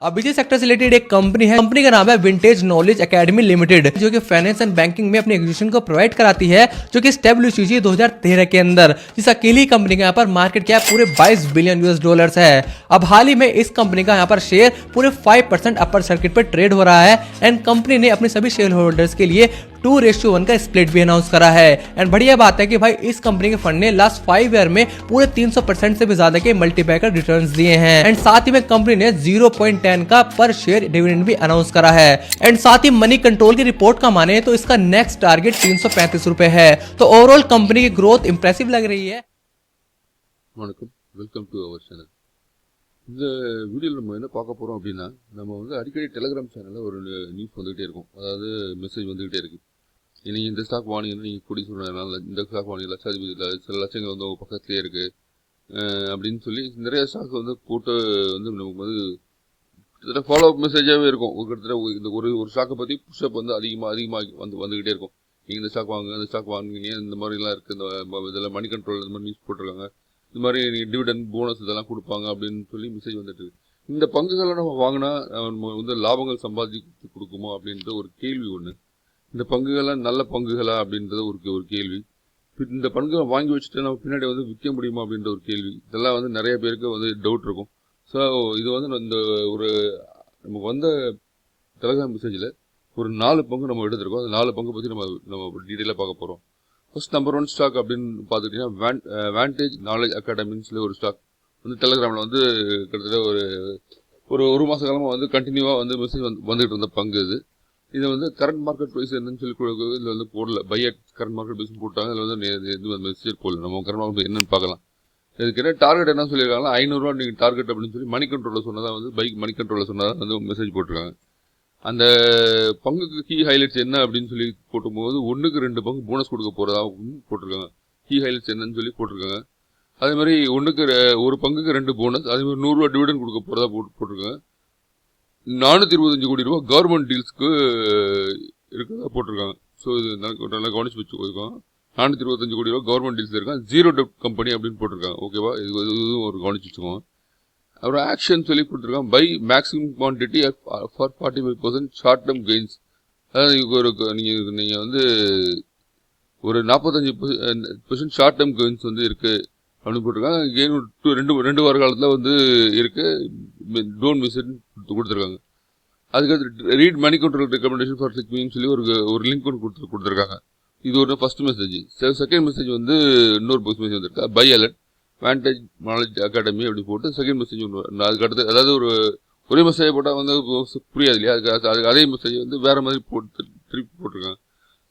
अब इसी सेक्टर से रिलेटेड एक कंपनी है, कंपनी का नाम है विंटेज नॉलेज एकेडमी लिमिटेड, जो कि फाइनेंस एंड बैंकिंग में अपने एग्जीक्यूशन को प्रोवाइड कराती है, जो कि स्टेब्लिश 2013 के अंदर। इस अकेली कंपनी का यहाँ पर मार्केट कैप पूरे 22 बिलियन यूएस डॉलर्स है। अब हाल ही में इस कंपनी का यहाँ पर शेयर पूरे 5% अपर सर्किट पर ट्रेड हो रहा है एंड कंपनी ने अपने सभी शेयर होल्डर्स के लिए 2:1 का स्प्लिट भी अनाउंस करा है। एंड बढ़िया बात है कि भाई इस कंपनी के फंड ने लास्ट 5 ईयर में पूरे 300% से भी ज्यादा के मल्टीपैकर रिटर्न्स दिए हैं। एंड साथ ही में कंपनी ने 0.10 का पर शेयर डिविडेंड भी अनाउंस करा है। एंड साथ ही मनी कंट्रोल की रिपोर्ट का माने तो इसका नेक्स्ट टारगेट 335 रुपए है। तो ओवरऑल कंपनी की ग्रोथ इंप्रेसिव लग रही है। வணக்கம், வெல்கம் டு அவர் சேனல். இந்த வீடியோவில் நம்ம என்ன பார்க்க போகிறோம் அப்படின்னா, நம்ம வந்து அடிக்கடி டெலிகிராம் சேனலில் ஒரு நியூஸ் வந்துகிட்டே இருக்கும். அதாவது மெசேஜ் வந்துகிட்டே இருக்குது. நீங்கள் இந்த ஸ்டாக் வாங்கினீங்கன்னா நீங்கள் கூடி சொல்கிறதுனால இந்த ஸ்டாக் வாங்கி லட்சாதிபதி சில லட்சங்கள் வந்து உங்கள் பக்கத்துலேயே இருக்குது அப்படின்னு சொல்லி நிறைய ஸ்டாக் வந்து போட்டு வந்து நமக்கு வந்து கிட்டத்தட்ட ஃபாலோ அப் மெசேஜாகவே இருக்கும். கிட்டத்தட்ட இந்த ஒரு ஸ்டாக்கை பற்றி புஷ்அப் வந்து அதிகமாக வந்துக்கிட்டே இருக்கும். நீங்கள் இந்த ஸ்டாக் வாங்குங்க, இந்த ஸ்டாக் வாங்குனீங்க, இந்த மாதிரிலாம் இருக்குது, இந்த இதில் மணி கண்ட்ரோல் இந்த மாதிரி நியூஸ் போட்டிருக்காங்க, இந்த மாதிரி நீங்கள் டிவிடன் போனஸ் இதெல்லாம் கொடுப்பாங்க அப்படின்னு சொல்லி மெசேஜ் வந்துட்டு இருக்கு. இந்த பங்குகளை நம்ம வாங்கினா நம்ம வந்து லாபங்கள் சம்பாதிச்சு கொடுக்குமோ அப்படின்ற ஒரு கேள்வி ஒன்று. இந்த பங்குகள்லாம் நல்ல பங்குகளா அப்படின்றது ஒரு கேள்வி. இந்த பங்குகளை வாங்கி வச்சுட்டு நம்ம பின்னாடி வந்து விற்க முடியுமா அப்படின்ற ஒரு கேள்வி. இதெல்லாம் வந்து நிறைய பேருக்கு வந்து டவுட் இருக்கும். ஸோ இது வந்து இந்த ஒரு நமக்கு வந்த டெலிகிராம் மெசேஜில் ஒரு 4 பங்கு நம்ம எடுத்திருக்கோம். அந்த 4 பங்கு பற்றி நம்ம டீட்டெயிலாக பார்க்க போகிறோம். ஃபர்ஸ்ட் நம்பர் 1 ஸ்டாக் அப்படின்னு பார்த்துக்கிட்டிங்கன்னா வேண்டேஜ் நாலேஜ் அகாடமின்னு சொல்லி ஒரு ஸ்டாக் வந்து டெலிகிராமில் வந்து கிட்டத்தட்ட ஒரு மாத காலமாக வந்து கண்டினியூவாக வந்து மெசேஜ் வந்துகிட்டு இருந்த பங்கு இது வந்து கரண்ட் மார்க்கெட் ப்ரைஸ் என்னன்னு சொல்லி இதில் வந்து போடல. Buy at current market price போட்டாங்க. இதில் வந்து மெசேஜ் போடல. நம்ம கரண்ட் மார்க்கெட் என்னன்னு பார்க்கலாம். இதுக்கு என்ன டார்கெட் என்ன சொல்லியிருக்காங்கன்னா 500 நீங்கள் டார்கெட் அப்படின்னு சொல்லி மணி கண்ட்ரோலில் சொன்னதாக வந்து மணி கண்ட்ரோலில் சொன்னதாக வந்து மெசேஜ் போட்டிருக்காங்க. அந்த பங்குக்கு கீ ஹைலைட்ஸ் என்ன அப்படின்னு சொல்லி போட்டும்போது 1க்கு 2 பங்கு போனஸ் கொடுக்க போகிறதா போட்டிருக்காங்க. கீ ஹைலைட்ஸ் என்னன்னு சொல்லி போட்டிருக்காங்க. அதே மாதிரி 1 பங்குக்கு 2 போனஸ், அதே மாதிரி 100 ரூபா டிவிடன் கொடுக்க போகிறதா போட்டிருக்காங்க. 425 கோடி ரூபா கவர்மெண்ட் டீல்ஸ்க்கு இருக்கிறதா போட்டிருக்காங்க. ஸோ இது நல்லா கவனிச்சு வச்சுக்கோங்க. 425 கோடி ரூபா கவர்மெண்ட் டீல்ஸ் இருக்காங்க. ஜீரோ டெப்ட் கம்பெனி அப்படின்னு போட்டிருக்காங்க. ஓகேவா, இதுவும் ஒரு கவனிச்சு வச்சுக்கோங்க. அப்புறம் ஆக்ஷன் சொல்லி கொடுத்துருக்காங்க. Buy maximum quantity for 45% short term gains. அதாவது நீங்கள் வந்து ஒரு 45% ஷார்ட் டேர்ம் கெயின்ஸ் வந்து இருக்குது அப்படின்னு போட்டிருக்காங்க. கெயின் 2 வார காலத்தில் வந்து இருக்குது. டோன்ட் மிஸ் இட் கொடுத்துருக்காங்க. அதுக்கடுத்து read Moneycontrol recommendation for சிக்மின்னு சொல்லி ஒரு லிங்க் ஒன்று கொடுத்துருக்காங்க. இது ஒரு ஃபர்ஸ்ட் மெசேஜ். செகண்ட் மெசேஜ் வந்து இன்னொரு மெசேஜ் வந்துருக்கா. Buy alert vantage knowledge academy அப்படி போட்டு செகண்ட் மெசேஜ் ஒன்று. அதுக்கு அடுத்து அதாவது ஒரே மெசேஜ் போட்டால் வந்து புரியாது இல்லையா, அதுக்கு அதே மெசேஜ் வந்து வேறு மாதிரி திருப்பி போட்டிருக்காங்க.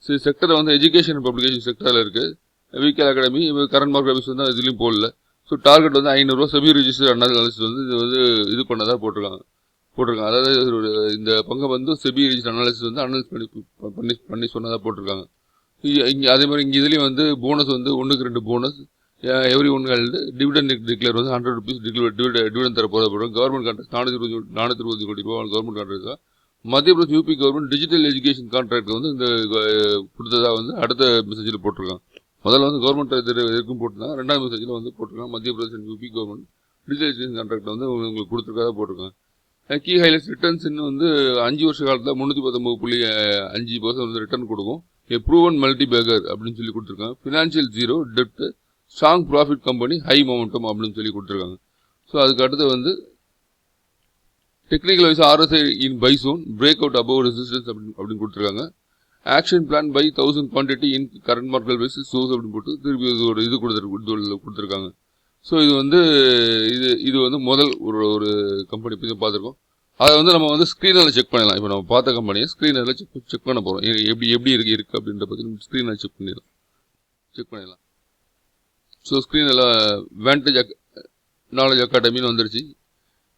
சரி, செக்டர் வந்து எஜுகேஷன் பப்ளிகேஷன் செக்டரில் இருக்குது. விகேஎல் அகாடமி கரண்ட் மார்க்கெட் ஆஃபீஸ் வந்து இதுலேயும் போடல. ஸோ டார்கெட் வந்து 500 ரூபா செபி ரிஜிஸ்டர் அனாலிசிஸ் வந்து இது பண்ணதாக போட்டிருக்காங்க. அதாவது இந்த பங்கை வந்து செபி ரிஜிஸ்டர் அனாலிசிஸ் வந்து அனலைஸ் பண்ணி சொன்னதாக போட்டிருக்காங்க. இங்கே அதே மாதிரி இங்கே இதுலேயும் வந்து போனஸ் வந்து 1க்கு 2 bonus every 1 held dividend declare வந்து 100 ருபீஸ் டிவிடன் தர போகிறோம். கவர்மெண்ட் கான்ட்ராக்ட் 420 கோடி ரூபா கவர்மெண்ட் கான்ட்ராக்ட் தான். Madhya Pradesh UP government digital education contract வந்து இந்த கொடுத்ததாக வந்து அடுத்த மெசேஜில் போட்டிருக்காங்க. முதல்ல வந்து கவர்மெண்ட் இருக்கும் போட்டிருந்தாங்க. 2வது மெசேஜில் வந்து போட்டிருக்காங்க Madhya Pradesh UP government digital education contract வந்து உங்களுக்கு கொடுத்துருக்காத போட்டிருக்காங்க. கீ ஹைலைட்ஸ் ரிட்டர்ன்ஸ் வந்து 5 வருஷ காலத்தில் 319.5% வந்து ரிட்டர்ன் கொடுக்கும். ப்ரூவன் மல்டி பேக்கர் அப்படின்னு சொல்லி கொடுத்துருக்காங்க. ஃபினான்ஷியல் ஜீரோ டெப்ட் strong profit company high momentum அப்படின்னு சொல்லி கொடுத்துருக்காங்க. ஸோ அதுக்கு அடுத்து வந்து technical wise RSI in buy zone break out above resistance அப்படின்னு கொடுத்துருக்காங்க. Action plan buy 1000 quantity in current market wise source அப்படின்னு போட்டு திருப்பி ஒரு இது கொடுத்துருக்காங்க. ஸோ இது வந்து முதல் ஒரு கம்பெனி பற்றி பார்த்துருக்கோம். அதை வந்து நம்ம வந்து ஸ்க்ரீனில் செக் பண்ணலாம். இப்போ நம்ம பார்த்த கம்பெனியை ஸ்க்ரீனில் செக் பண்ண போகிறோம். எப்படி இருக்குது அப்படின்ற பற்றி நம்ம ஸ்க்ரீனில் செக் பண்ணிடலாம். ஸோ ஸ்க்ரீனில் வேண்டேஜ் நாலேஜ் அகாடமின்னு வந்துருச்சு.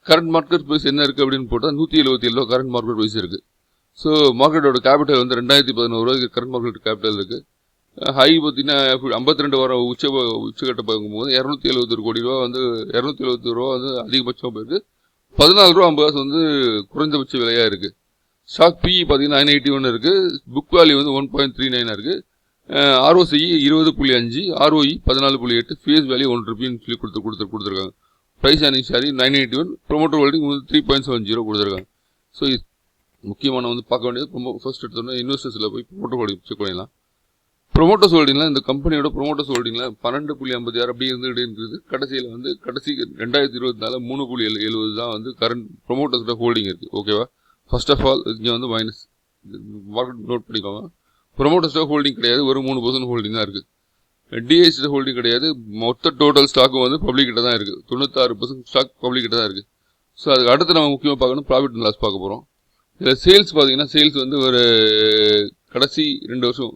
கரண்ட் மார்க்கெட் ப்ரைஸ் என்ன இருக்குது அப்படின்னு போட்டால் 177 ரூபா கரண்ட் மார்க்கெட் ப்ரைஸ் இருக்குது. ஸோ மார்க்கெட்டோட கேபிட்டல் வந்து 2011 ரூபாய்க்கு கரண்ட் மார்க்கெட் கேபிட்டல் இருக்குது. ஹை பார்த்தீங்கன்னா 52 வாரம் உச்சகட்ட பார்க்கும்போது 270 கோடி ரூபா வந்து 270 ரூபா வந்து அதிகபட்சமாக போயிருக்கு. 14 ரூபா 50 வந்து குறைந்தபட்ச விலையாக இருக்குது. ஸ்டாக் பிஇ பார்த்தீங்கன்னா 981 இருக்குது. புக் வேல்யூ வந்து 1.39 இருக்குது. ROCE 20.5, ROE 14.8, ஃபேஸ் வேல்யூ 1 ரூபாய்ன்னு சொல்லி கொடுத்துருக்காங்க. Price earning share 981, promoter holding வந்து 3.70 கொடுத்துருக்காங்க. ஸோ இது முக்கியமான வந்து பார்க்க வேண்டியது ஃபர்ஸ்ட் எடுத்தோன்னா இன்வெஸ்டர்ஸில் போய் ப்ரொமோட்டர் ஹோல்டிங் செக் பண்ணிடலாம். ப்ரொமோட்டர்ஸ் ஹோல்டிங்கில் இந்த கம்பெனியோட ப்ரொமோட்டர்ஸ் ஹோல்டிங்கில் 12.56 அப்படி இருந்துகிட்டே இருக்குது. கடைசியில் வந்து 2024 3.70 தான் வந்து கரண்ட் ப்ரொமோட்டர்ஸோட ஹோல்டிங் இருக்குது. ஓகேவா? ஃபர்ஸ்ட் ஆஃப் ஆல் இங்கே வந்து மைனஸ் மார்க்கெட் நோட் பண்ணிக்கோங்க. ப்ரொமோட்டர்ஸோட ஹோல்டிங் கிடையாது, ஒரு 3% ஹோல்டிங் தான் இருக்குது. டிஐஸோட ஹோல்டிங் கிடையாது. மொத்த டோட்டல் ஸ்டாக்கும் வந்து பப்ளிக் கிட்ட தான் இருக்குது. 96% ஸ்டாக் பப்ளிக் கிட்ட தான் இருக்குது. ஸோ அதுக்கு அடுத்து நம்ம முக்கியமாக பார்க்கணும் ப்ராஃபிட் அண்ட் லாஸ் பார்க்க போகிறோம். இதில் சேல்ஸ் பார்த்தீங்கன்னா சேல்ஸ் வந்து ஒரு கடைசி 2 வருஷம்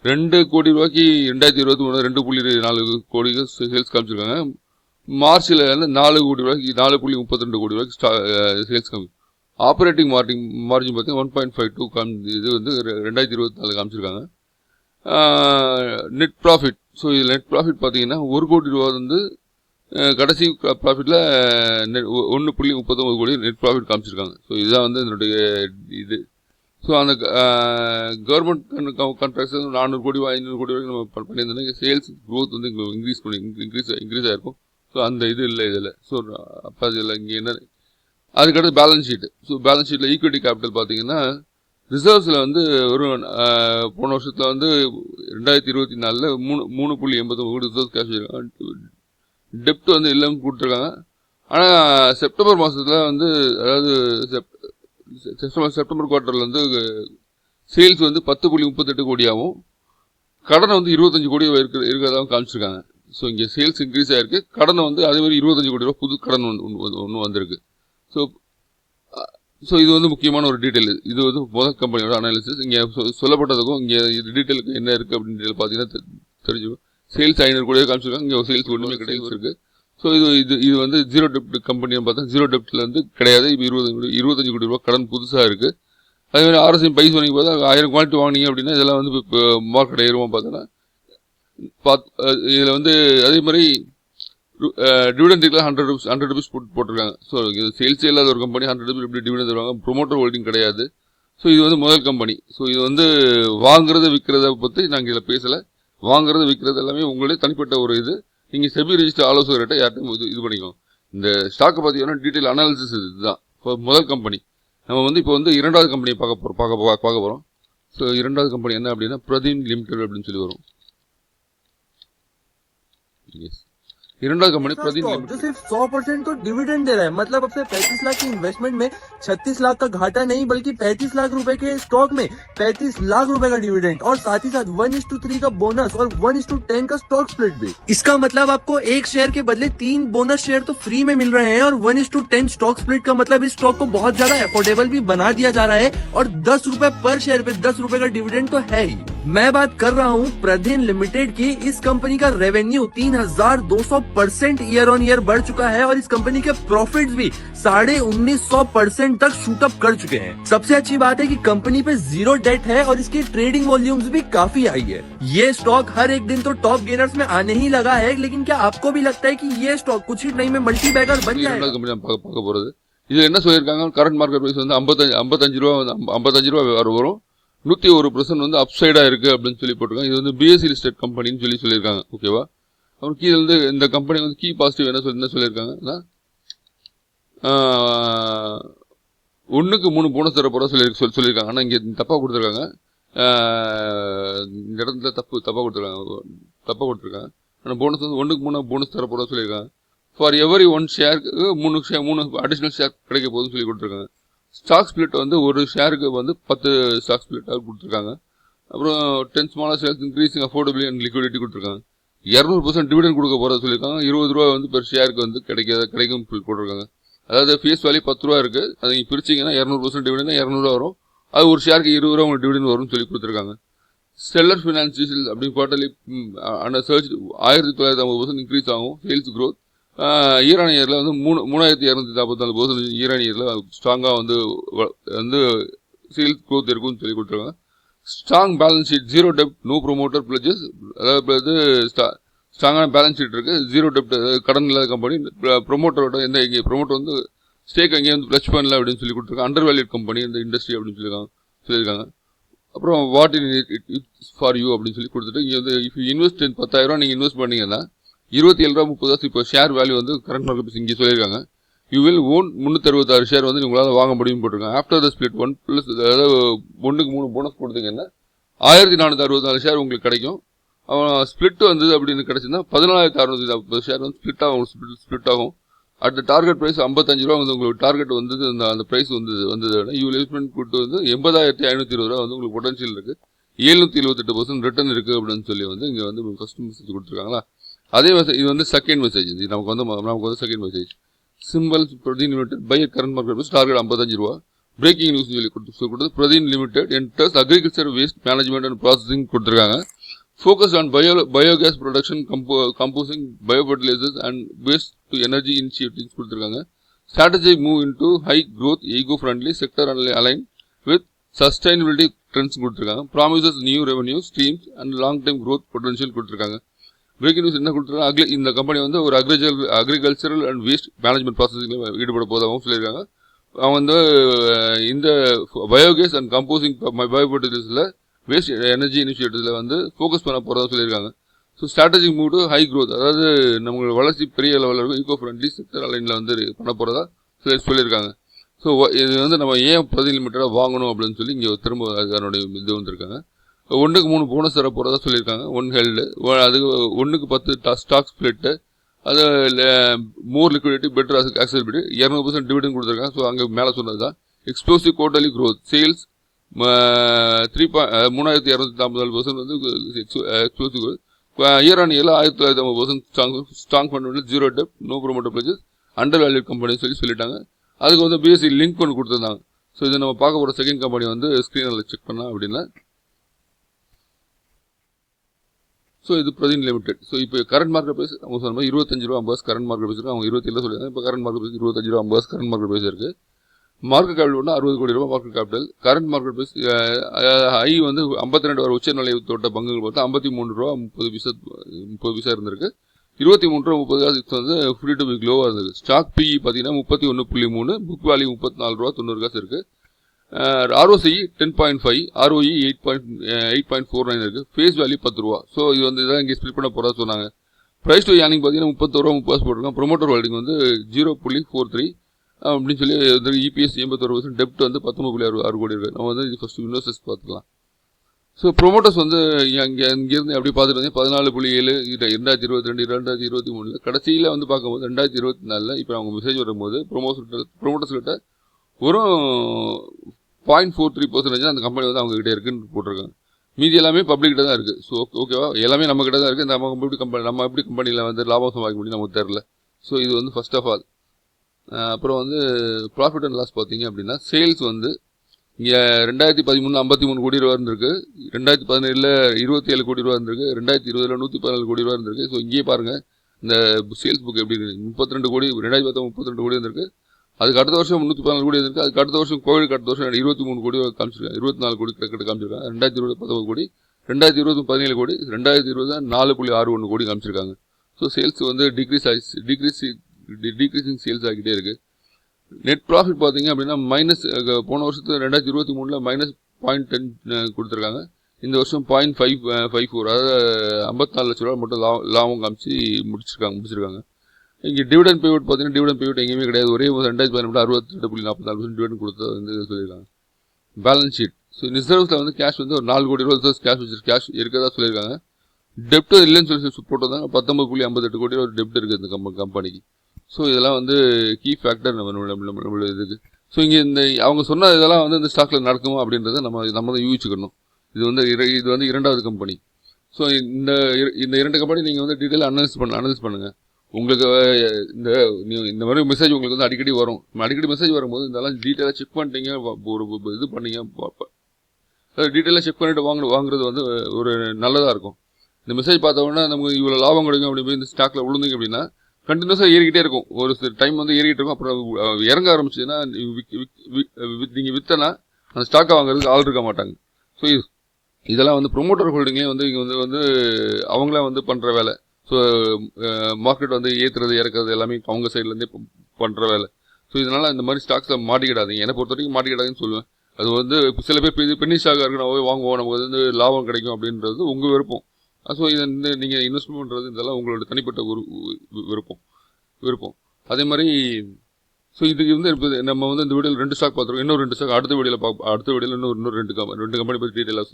2 கோடி ரூபாய்க்கு 2023 2.4 கோடிக்கு சேல்ஸ் காமிச்சிருக்காங்க. மார்ச்சில் வந்து 4 கோடி ரூபாய்க்கு 4.32 கோடி ரூபாய்க்கு சேல்ஸ் காமி. ஆப்ரேட்டிங் மார்ஜின் பார்த்தீங்கன்னா 1.52 இது வந்து 2024 காமிச்சிருக்காங்க. நெட் ப்ராஃபிட், ஸோ இதில் நெட் ப்ராஃபிட் பார்த்தீங்கன்னா 1 கோடி ரூபா வந்து கடைசி ப்ராஃபிட்டில் 1.39 கோடி நெட் ப்ராஃபிட் காமிச்சிருக்காங்க. ஸோ இதுதான் வந்து இதனுடைய இது. ஸோ அந்த கவர்மெண்ட் கான்ட்ராக்ட்ஸ் 400 கோடி 500 கோடி வரைக்கும் நம்ம பண்ணியிருந்தோம்னா சேல்ஸ் க்ரோத் வந்து இன்க்ரீஸ் ஆகிருக்கும். ஸோ அந்த இது இல்லை இதில். ஸோ அப்போ அதில் இங்கே என்ன அதுக்கடுத்து பேலன்ஸ் ஷீட்டு. ஸோ பேலன்ஸ் ஷீட்டில் ஈக்விட்டி கேபிட்டல் பார்த்தீங்கன்னா ரிசர்வ்ஸில் வந்து ஒரு போன வருஷத்தில் வந்து 2024 3.89 கோடி ரிசர்வ் கேஷ் வச்சுருக்காங்க. டெப்ட் வந்து இல்லைன்னு கொடுத்துருக்காங்க. ஆனால் செப்டம்பர் மாதத்தில் வந்து அதாவது செப்டம்பர் குவார்ட்டரில் வந்து சேல்ஸ் வந்து 10.38 கோடியாகவும் கடனை வந்து 25 கோடி இருக்கிறதாகவும் காமிச்சிருக்காங்க. ஸோ இங்கே சேல்ஸ் இன்க்ரீஸ் ஆகிருக்கு, கடனை வந்து அதே மாதிரி 25 கோடி ரூபா புது கடன் ஒன்று வந்திருக்கு. ஸோ இது வந்து முக்கியமான ஒரு டீட்டெயில். இது வந்து முதல் கம்பெனியோட அனாலிசிஸ். இங்கே சொல்லப்பட்டதுக்கும் இங்கே இது டீட்டெயிலுக்கு என்ன இருக்குது அப்படின்னு பார்த்தீங்கன்னா தெரிஞ்சுக்கும். சேல்ஸ் 500 கோடியாக காமிச்சிருக்காங்க, இங்கே சேல்ஸ் ஒன்றுமே கிடையாது. ஸோ இது வந்து ஜீரோ டெப்ட் கம்பெனின்னு பார்த்தா ஜீரோ டெப்ட்டில் வந்து கிடையாது. இப்போ 25 கோடி ரூபா கடன் புதுசாக இருக்குது. அதே மாதிரி ஆர்எஸ்ஐ பைஸ் வாங்கி பார்த்தா 1000 குவாலிட்டி வாங்கினீங்க அப்படின்னா இதெல்லாம் வந்து இப்போ மார்க்கெட் ஏறுமா பார்த்தோன்னா இதில் வந்து அதே மாதிரி டிவிடெண்ட் 100 rupees போட்டிருக்காங்க. ஸோ இது சேல்ஸே இல்லாத ஒரு கம்பெனி 100 rupees எப்படி டிவிடெண்ட் தருவாங்க? ப்ரொமோட்டர் ஹோல்டிங் கிடையாது. ஸோ இது வந்து முதல் கம்பெனி. ஸோ இது வந்து வாங்குறது விற்கிறத பற்றி நாங்கள் இதில் பேசலை. வாங்குறது விற்கிறது எல்லாமே உங்களுடைய தனிப்பட்ட ஒரு இது. நீங்கள் செபி ரெஜிஸ்டர் ஆலோசகர்கிட்ட யார்ட்டும் இது பண்ணிக்கோங்க. இந்த ஸ்டாக்கை பார்த்தீங்கன்னா டீட்டெயில் அனாலிசிஸ் இதுதான். இப்போ முதல் கம்பெனி நம்ம வந்து இப்போ வந்து இரண்டாவது கம்பெனியை பார்க்க போகிறோம். ஸோ இரண்டாவது கம்பெனி என்ன அப்படின்னா பிரதீன் லிமிடெட் அப்படின்னு சொல்லி வரும். எஸ், இரண்டாவது கம்பெனி பிரதீன் जो सिर्फ 100% तो डिविडेंड दे रहा है, मतलब अब से 35 लाख की इन्वेस्टमेंट में 36 लाख का घाटा नहीं बल्कि 35 लाख रुपए के स्टॉक में 35 लाख रुपए का डिविडेंड और साथ ही साथ 1:3 का बोनस और 1:10 का स्टॉक स्प्लिट भी। इसका मतलब आपको एक शेयर के बदले 3 बोनस शेयर तो फ्री में मिल रहे हैं और 1:10 स्टॉक स्प्लिट का मतलब इस स्टॉक को बहुत ज्यादा अफोर्डेबल भी बना दिया जा रहा है और 10 रुपए पर शेयर पे 10 रुपए का डिविडेंड तो है ही। मैं बात कर रहा हूँ प्रदीन लिमिटेड की। इस कंपनी का रेवेन्यू 3200% ईयर ऑन ईयर बढ़ चुका है और इस कंपनी के प्रॉफिट्स भी 1950% तक शूट अप कर चुके हैं। सबसे अच्छी बात है कि कंपनी पे जीरो डेट है और इसकी ट्रेडिंग वॉल्यूम्स भी काफी हाई है। ये स्टॉक हर एक दिन तो टॉप गेनर्स में आने ही लगा है, लेकिन क्या आपको भी लगता है कि ये स्टॉक कुछ ही टाइम में मल्टी बैगर बन जाएगा? பார்க்க போகிறது இதில் என்ன சொல்லியிருக்காங்க? கரண்ட் மார்க்கெட் ப்ரைஸ் வந்து 55 ரூபா வரும். 101% வந்து அப்சைடாக இருக்குது அப்படின்னு சொல்லி போட்டிருக்காங்க. இது வந்து பிஎஸ்சி லிஸ்டட் கம்பெனின்னு சொல்லியிருக்காங்க. ஓகேவா? அப்புறம் கீழே வந்து இந்த கம்பெனி வந்து கீ பாசிட்டிவ் என்ன சொல்லியிருக்காங்கன்னா 1க்கு 3 போனஸ் தர போகிறதா சொல்லியிருக்காங்க. ஆனால் இங்கே தப்பாக கொடுத்துருக்காங்க. இந்த இடத்துல தப்பாக கொடுத்துருக்காங்க. ஆனால் போனஸ் வந்து 1க்கு 3 போனஸ் தர போகிறதா சொல்லியிருக்காங்க. ஃபார் எவரி 1 ஷேருக்கு 3 அடிஷ்னல் ஷேர் கிடைக்க போகுதுன்னு சொல்லி கொடுத்துருக்காங்க. ஸ்டாக் ஸ்பிளிட் வந்து ஒரு ஷேருக்கு வந்து 10 ஸ்டாக் ஸ்பிளிட்டாக கொடுத்துருக்காங்க. அப்புறம் 10 smaller shares increasing affordability and liquidity கொடுத்துருக்காங்க. 200% டிவிடெண்ட் கொடுக்க போகிறத சொல்லியிருக்காங்க. 20 ரூபா வந்து பெர் ஷேருக்கு வந்து கிடைக்கும் போட்டிருக்காங்க. அதாவது ஃபேஸ் வேல்யூ 10 ரூபா இருக்குது. அதை நீங்கள் பிரிச்சிங்கன்னா 200% டிவிடெண்ட் 200 ரூபா வரும். அது ஒரு ஷேருக்கு 20 ரூபா உங்களுக்கு டிவிடெண்ட் வரும்னு சொல்லி கொடுத்துருக்காங்க. ஸ்டெல்லர் ஃபினான்சியல் அப்படின்னு குவார்டர்லி அந்த சர்ச் 1950% இன்க்ரீஸ் ஆகும். சேல்ஸ் க்ரோத் இயர் ஆன் இயரில் வந்து 3244% இயர் ஆன் இயரில் ஸ்ட்ராங்காக வந்து சேல்ஸ் க்ரோத் இருக்குன்னு சொல்லி கொடுத்துருக்காங்க. ஸ்ட்ராங் பேலன்ஸ் ஷீட், ஜீரோ டெப்ட், நோ ப்ரொமோட்டர் பிளஜஸ். அதாவது ஸ்ட்ராங்கான பேலன்ஸ் ஷீட் இருக்குது, ஜீரோ டெப்ட், கடன் இல்லாத கம்பெனி. ப்ரொமோட்டரோட ப்ரொமோட்டர் வந்து ஸ்டேக் அங்கேயே வந்து பிளச் பண்ணல அப்படின்னு சொல்லி கொடுத்துருக்காங்க. அண்டர் வேல்யூட் கம்பெனி இந்த இண்டஸ்ட்ரி அப்படின்னு சொல்லியிருக்காங்க. அப்புறம் what in it for you அப்படின்னு சொல்லி கொடுத்துட்டு இங்கே வந்து இஃப் யூ இன்வெஸ்ட் 10,000 நீங்கள் இன்வெஸ்ட் பண்ணீங்கன்னா 27.30 இப்போ ஷேர் வேல்யூ வந்து கரண்ட் மார்க்கெட் ப்ரைஸ் இங்கே சொல்லியிருக்காங்க. யூ வில் ஓன் 366 ஷேர் வந்து உங்களால் வாங்க முடியும் போட்டிருக்காங்க. ஆஃப்டர் த ஸ்பிளிட் 1+, அதாவது 1க்கு 3 போனஸ் கொடுத்தீங்கன்னா 1464 ஷேர் உங்களுக்கு கிடைக்கும். ஸ்பிளிட் வந்தது அப்படின்னு கிடைச்சுன்னா 14,640 ஷேர் வந்து ஸ்பிளிட் ஆகும். அட் டார்கெட் பிரைஸ் 55 ரூபா வந்து உங்களுக்கு டார்கெட் வந்து அந்த பிரைஸ் வந்தது யூ இன்வெஸ்ட்மெண்ட் கூட்டு வந்து 80,520 ரூபா வந்து உங்களுக்கு பொட்டன்ஷியல் இருக்கு. 778% ரிட்டர்ன் இருக்கு அப்படின்னு சொல்லி வந்து இங்க வந்து ஃபர்ஸ்ட் மெசேஜ் கொடுத்துருக்காங்களா. அதே மெசேஜ் இது வந்து செகண்ட் மெசேஜ். இது நமக்கு வந்து second message. Simple Pradhin limited buy current market price target 55 ரூபா. பிரேக்கிங் நியூஸ் சொல்லி கொடுத்து Pradhin limited enters agriculture waste management and processing கொடுத்துருக்காங்க. Focused on biogas production, composing biofertilizers and waste to energy initiatives கொடுத்திருக்காங்க. Strategic move into high growth, eco-friendly sector aligned with sustainability trends கொடுத்திருக்காங்க. Promises new revenue streams and long-term growth potential கொடுத்திருக்காங்க. Breaking news என்ன கொடுத்திருக்காங்க, இந்த company வந்து ஒரு agricultural and waste management ப்ராசஸிங்ல ஈடுபட போதாகவும் சொல்லியிருக்காங்க. அவங்க வந்து இந்த பயோகேஸ் அண்ட் கம்போசிங் பயோஃபர்டிலைசர்ஸ்ல வேஸ்ட் எனர்ஜி இனிஷியேட்டிவ்ல வந்து ஃபோக்கஸ் பண்ண போறதா சொல்லியிருக்காங்க. So strategic move to high growth, அதாவது நம்மளோட வளர்ச்சி பெரிய லெவலில் இருக்கும் ஈகோ ஃப்ரெண்ட்லி செக்டர் அலைன்ல வந்து பண்ண போறதா சொல்லியிருக்காங்க. ஸோ இது வந்து நம்ம ஏன் பிரதி லிமிட்டடாக வாங்கணும் அப்படின்னு சொல்லி இங்கே திரும்ப அதனுடைய இது வந்திருக்காங்க. 1க்கு 3 போனஸ் தர போறதா சொல்லியிருக்காங்க. 1 ஹெல்டு, அது 1க்கு 10 ஸ்டாக் ஸ்பிளிட்டு, அது மோர் லிக்விடிட்டி, பெட்டர் ஆக்சசிபிலிட்டி, 200% டிவிடன் கொடுத்துருக்காங்க. ஸோ அங்கே மேலே சொன்னது தான் எக்ஸ்ப்ளோசிவ் குவார்டர்லி க்ரோத், சேல்ஸ் 3,244% வந்து எக்ஸ்ப்ளோசிவ் க்ரோத், இயர் ஆன் இயர்ல 1950% ஸ்ட்ராங் ஃபண்டமெண்டல், ஜீரோ டெப்ட், no promoter pledges, under value company சொல்லிட்டாங்க. அதுக்கு வந்து பிஎஸ்சி லிங்க் பண்ணி கொடுத்துருந்தாங்க. ஸோ இது நம்ம பார்க்க போகிற செகண்ட் கம்பெனி வந்து ஸ்க்ரீனில் செக் பண்ணலாம் அப்படின்னா. ஸோ இது பிரதீன் லிமிடெட். ஸோ இப்போ கரண்ட் மார்க்கெட் பிரைஸ் அவங்க சொன்ன மாதிரி 25 ரூபா 50 கரண்ட் மார்க்கெட் பிரைஸ் இருக்கு. அவங்க 27 சொல்லியிருக்காங்க. இப்போ கரண்ட் மார்க்கெட் பிரைஸ் 25 ரூபா 50 கரண்ட் மார்க்கெட் பிரைஸ் இருக்கு. மார்க்கெட் கேபிட்டல் வந்து 60 கோடி ரூபாய் market capital. Current market price high வந்து 52 வர உச்ச நிலை தொட்ட பங்குகள் பார்த்தா 53 ரூபா 30 பைசா இருந்திருக்கு. 23 ரூபா 30 காசு வந்து 52 வீக் லோவாக இருந்தது. ஸ்டாக் பிஇ பார்த்தீங்கன்னா 31.3, புக் வேல்யூ 34 ரூபா 90 காசு இருக்கு. ROCE 10.5, ROE 8.49 இருக்கு. ஃபேஸ் வேல்யூ 10 ரூபா. ஸோ இது வந்து இதான் இங்கே ஸ்பிளிட் பண்ண போறதா சொன்னாங்க. பிரைஸ் டு ஏர்னிங் பார்த்தீங்கன்னா 31 ரூபா 30 போட்டிருக்காங்க. ப்ரொமோட்டர் ஹோல்டிங் வந்து 0.43 அப்படின்னு சொல்லி இபிஎஸ் 81%, டெப்ட் வந்து 19.6 கோடி இருக்கு. நம்ம வந்து இது ஃபர்ஸ்ட் இன்வெஸ்டர்ஸ் பார்த்துக்கலாம். ஸோ ப்ரொமோட்டர்ஸ் வந்து இங்கிருந்து எப்படி பார்த்துட்டு வந்தீங்க 14.7 2022 2023 கடைசியில் வந்து பார்க்கும்போது 2024 இப்போ அவங்க மெசேஜ் வரும்போது ப்ரொமோட்டர்ஸ் கிட்ட ஒரு 0.43% அந்த கம்பெனி வந்து அவங்க கிட்ட இருக்குன்னு போட்டிருக்காங்க. மீதி எல்லாமே பப்ளிக் கிட்ட தான் இருக்கு. ஸோ ஓகேவா, எல்லாமே நம்ம கிட்ட தான் இருக்கு. நம்ம எப்படி கம்பெனியில் வந்து லாபம் சம்பாதிக்க முடியும் நமக்கு தெரியல. ஸோ இது வந்து ஃபர்ஸ்ட் ஆஃப் ஆல். அப்புறம் வந்து ப்ராஃபிட் அண்ட் லாஸ் பார்த்தீங்க அப்படின்னா சேல்ஸ் வந்து இங்கே 2013 53 கோடி ரூபா இருந்திருக்கு. 2017 27 கோடி ரூபா இருந்திருக்கு. 2020 114 கோடி ரூபா இருந்திருக்கு. ஸோ இங்கேயே பாருங்க இந்த சேல்ஸ் புக் எப்படி இருக்கு. 32 கோடி 2010 32 கோடி இருந்திருக்கு. அதுக்கு அடுத்த வருஷம் 314 கோடி இருந்திருக்கு. அதுக்கு அடுத்த வருஷம் கோவிட் அடுத்த வருஷம் 23 கோடி காமிச்சிருக்காங்க. 24 கோடி கிட்ட காமிச்சிருக்காங்க. 2020 19 கோடி, 2020 17 கோடி, 2020 4.61 கோடி காமிச்சிருக்காங்க. ஸோ சேல்ஸ் வந்து டிக்ரீசிங் சேல்ஸ் ஆகிட்டே இருக்கு. நெட் ப்ராஃபிட் பார்த்தீங்க அப்படின்னா மைனஸ், போன வருஷத்து 2023 -0.10 கொடுத்துருக்காங்க. இந்த வருஷம் 0.54, அதாவது 54 லட்ச ரூபா மட்டும் லாபம் காமிச்சு முடிச்சிருக்காங்க. இங்கே டிவிடன் பேவுட் பார்த்தீங்கன்னா டிவிடன் பேவுட் எங்கேயுமே கிடையாது. ஒரே 2018 68.44% டிவிடன் கொடுத்தது வந்து சொல்லியிருக்காங்க. Balance sheet. ஸோ ரிசர்வ்ஸில் வந்து கேஷ் வந்து ஒரு 4 கோடி ரூபா கேஷ் இருக்கிறதா சொல்லியிருக்காங்க. டெப்ட் இல்லைன்னு சொல்லி போட்டிருந்தாங்க. 19.58 கோடி ரூபா டெப்ட் இருக்குது இந்த கம்பெனிக்கு. ஸோ இதெல்லாம் வந்து கீ ஃபேக்டர் நம்மளோட இதுக்கு. ஸோ இங்கே இந்த அவங்க சொன்ன இதெல்லாம் வந்து இந்த ஸ்டாக்ல நடக்குமா அப்படின்றத நம்ம தான் யூகிச்சுக்கணும். இது வந்து இரண்டாவது கம்பெனி. ஸோ இந்த 2 கம்பெனி நீங்கள் வந்து டீட்டெயிலாக அனலைஸ் பண்ணுங்க. உங்களுக்கு இந்த மாதிரி மெசேஜ் உங்களுக்கு வந்து அடிக்கடி வரும். அடிக்கடி மெசேஜ் வரும்போது இதெல்லாம் டீட்டெயிலாக செக் பண்ணிட்டீங்க, ஒரு இது பண்ணீங்க, டீட்டெயிலாக செக் பண்ணிட்டு வாங்குறது வந்து ஒரு நல்லதாக இருக்கும். இந்த மெசேஜ் பார்த்த உடனே நமக்கு இவ்வளோ லாபம் கிடைக்கும் அப்படி இந்த ஸ்டாக்ல விழுந்தீங்க அப்படின்னா கண்டினியூஸாக ஏறிக்கிட்டே இருக்கும். ஒரு டைம் வந்து ஏறிக்கிட்டு இருக்கும். அப்புறம் இறங்க ஆரம்பிச்சுன்னா நீங்கள் வித்தனா அந்த ஸ்டாக்கை வாங்குறதுக்கு ஆள் இருக்க மாட்டாங்க. ஸோ இதெல்லாம் வந்து ப்ரொமோட்டர் ஹோல்டிங்லேயே வந்து இங்கே வந்து அவங்களாம் வந்து பண்ணுற வேலை. ஸோ மார்க்கெட் வந்து ஏற்றுறது இறக்குறது எல்லாமே அவங்க சைட்லேருந்தே பண்ணுற வேலை. ஸோ இதனால் இந்த மாதிரி ஸ்டாக்ஸில் மாட்டிக்கிடாதீங்க. என்னை பொறுத்த வரைக்கும் மாட்டிக்கிடாதுன்னு சொல்லுவேன். அது வந்து சில பேர் பென்னி ஸ்டாக்காக இருக்கு, நம்ம வாங்குவோம், நமக்கு வந்து லாபம் கிடைக்கும் அப்படின்றது உங்கள் விருப்பம். ஸோ இதை நீங்கள் இன்வெஸ்ட்மெண்ட் பண்ணுறது இதெல்லாம் உங்களோட தனிப்பட்ட ஒரு விருப்பம். அதே மாதிரி ஸோ இதுக்கு வந்து இப்போ நம்ம வந்து இந்த வீடியோவில் 2 ஸ்டாக் பார்த்துருக்கோம். இன்னும் 2 ஸ்டாக் அடுத்த வீடியோவில் இன்னும் 2 கம்பெனி பற்றி டீட்டெயிலாக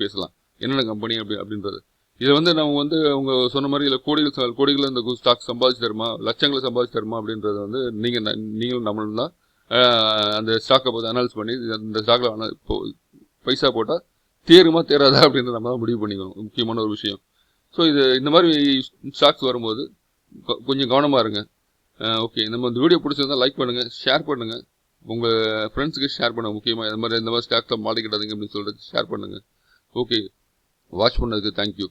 பேசலாம். என்னென்ன கம்பெனி அப்படின்றது. இதை வந்து நம்ம வந்து அவங்க சொன்ன மாதிரி இல்லை கோடிகள் இந்த ஸ்டாக் சம்பாதிச்சு தருமா, லட்சங்களை சம்பாதிச்சு தருமா அப்படின்றத வந்து நீங்களும் நம்மளும் தான் அந்த ஸ்டாக்கை பார்த்து அனலைஸ் பண்ணி இந்த ஸ்டாக்கில் இப்போ பைசா போட்டால் தேருமா தேராதா அப்படின்றத நம்ம தான் முடிவு பண்ணிக்கணும். முக்கியமான ஒரு விஷயம். ஸோ இந்த மாதிரி ஸ்டாக்ஸ் வரும்போது கொஞ்சம் கவனமாக இருங்க. ஓகே, நம்ம இந்த வீடியோ பிடிச்சிருந்தா லைக் பண்ணுங்கள், ஷேர் பண்ணுங்கள், உங்கள் ஃப்ரெண்ட்ஸுக்கு ஷேர் பண்ணுங்கள். முக்கியமாக இந்த மாதிரி ஸ்டாக்ஸில் மாட்டிக்கிட்டாதீங்க அப்படின்னு சொல்லிட்டு ஷேர் பண்ணுங்கள். ஓகே, வாட்ச் பண்ணதுக்கு தேங்க்யூ.